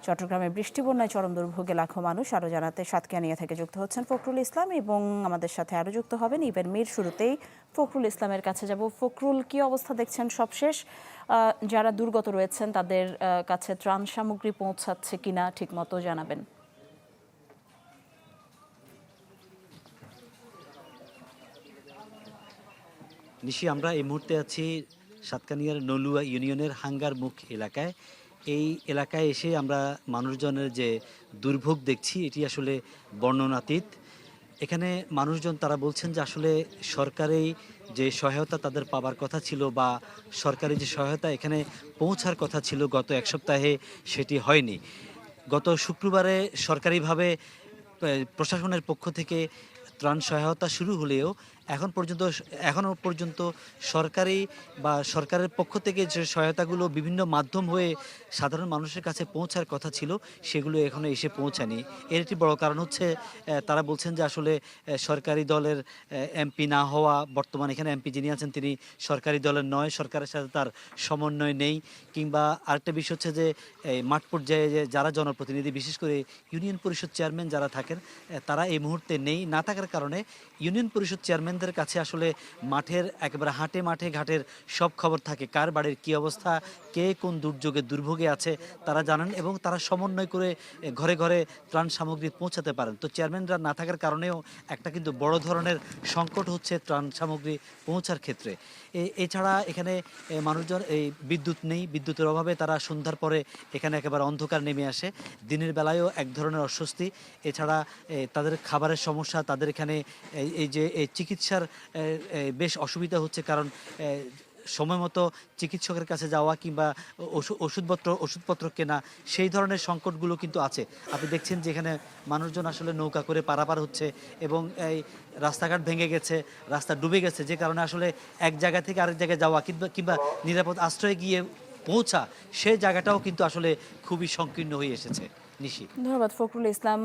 চট্টগ্রামে বৃষ্টি বন্যায় চরম দুর্ভোগে লাখো মানুষ। আরও জানাতে সাতকানিয়া থেকে যুক্ত হচ্ছেন ফখরুল ইসলাম এবং আমাদের সাথে আরও যুক্ত হবেন ইবের মীর। শুরুতেই ফখরুল ইসলামের কাছে যাব। ফখরুল, কি অবস্থা দেখছেন সবশেষ? যারা দুর্গত রয়েছেন তাদের কাছে ত্রাণ সামগ্রী পৌঁছাচ্ছে কিনা ঠিকমতো জানাবেন। নিশি, আমরা এই মুহূর্তে আছি সাতকানিয়ার নলুয়া ইউনিয়নের হাঙ্গারমুখ এলাকায়। এই এলাকায় এসে আমরা মানুষজনের যে দুর্ভোগ দেখছি এটি আসলে বর্ণনাতীত। এখানে মানুষজন তারা বলছেন যে আসলে সরকারি যে সহায়তা তাদের পাবার কথা ছিল বা সরকারি যে সহায়তা এখানে পৌঁছার কথা ছিল গত এক সপ্তাহে সেটি হয়নি। গত শুক্রবারে সরকারিভাবে প্রশাসনের পক্ষ থেকে ত্রাণ সহায়তা শুরু হলেও এখনও পর্যন্ত সরকারি বা সরকারের পক্ষ থেকে যে সহায়তাগুলো বিভিন্ন মাধ্যম হয়ে সাধারণ মানুষের কাছে পৌঁছার কথা ছিল সেগুলো এখনও এসে পৌঁছায়নি। এর একটি বড় কারণ হচ্ছে তারা বলছেন যে আসলে সরকারি দলের এমপি না হওয়া, বর্তমানে এখানে এমপি যিনি আছেন তিনি সরকারি দলের নয়, সরকারের সাথে তার সমন্বয় নেই। কিংবা আরেকটা বিষয় হচ্ছে যে মাঠ পর্যায়ে যে যারা জনপ্রতিনিধি, বিশেষ করে ইউনিয়ন পরিষদ চেয়ারম্যান যারা থাকেন তারা এই মুহূর্তে নেই। না থাকার কারণে ইউনিয়ন পরিষদ চেয়ারম্যানদের কাছে আসলে মাঠের একেবারে হাটে মাঠে ঘাটের সব খবর থাকে, কার বাড়ির কী অবস্থা, কে কোন দুর্ভোগে আছে তারা জানেন এবং তারা সমন্বয় করে ঘরে ঘরে ত্রাণ সামগ্রী পৌঁছাতে পারেন। তো চেয়ারম্যানরা না থাকার কারণেও একটা কিন্তু বড় ধরনের সংকট হচ্ছে ত্রাণ সামগ্রী পৌঁছার ক্ষেত্রে। এছাড়া এখানে মানুষজন এই বিদ্যুৎ নেই, বিদ্যুতের অভাবে তারা সন্ধ্যার পরে এখানে একেবারে অন্ধকার নেমে আসে। দিনের বেলায়ও এক ধরনের অস্বস্তি। এছাড়া তাদের খাবারের সমস্যা, তাদের এখানে এই যে চিকিৎসার বেশ অসুবিধা হচ্ছে, কারণ সময় মতো চিকিৎসকের কাছে যাওয়া কিংবা ওষুধপত্র কেনা, সেই ধরনের সংকটগুলো কিন্তু আছে। আপনি দেখছেন যে এখানে মানুষজন আসলে নৌকা করে পারাপার হচ্ছে এবং এই রাস্তাঘাট ভেঙে গেছে, রাস্তা ডুবে গেছে, যে কারণে আসলে এক জায়গা থেকে আরেক জায়গায় যাওয়া কিংবা নিরাপদ আশ্রয়ে গিয়ে পৌঁছা, সেই জায়গাটাও কিন্তু আসলে খুবই সংকীর্ণ হয়ে এসেছে। নিশি, ধন্যবাদ ফখরুল ইসলাম।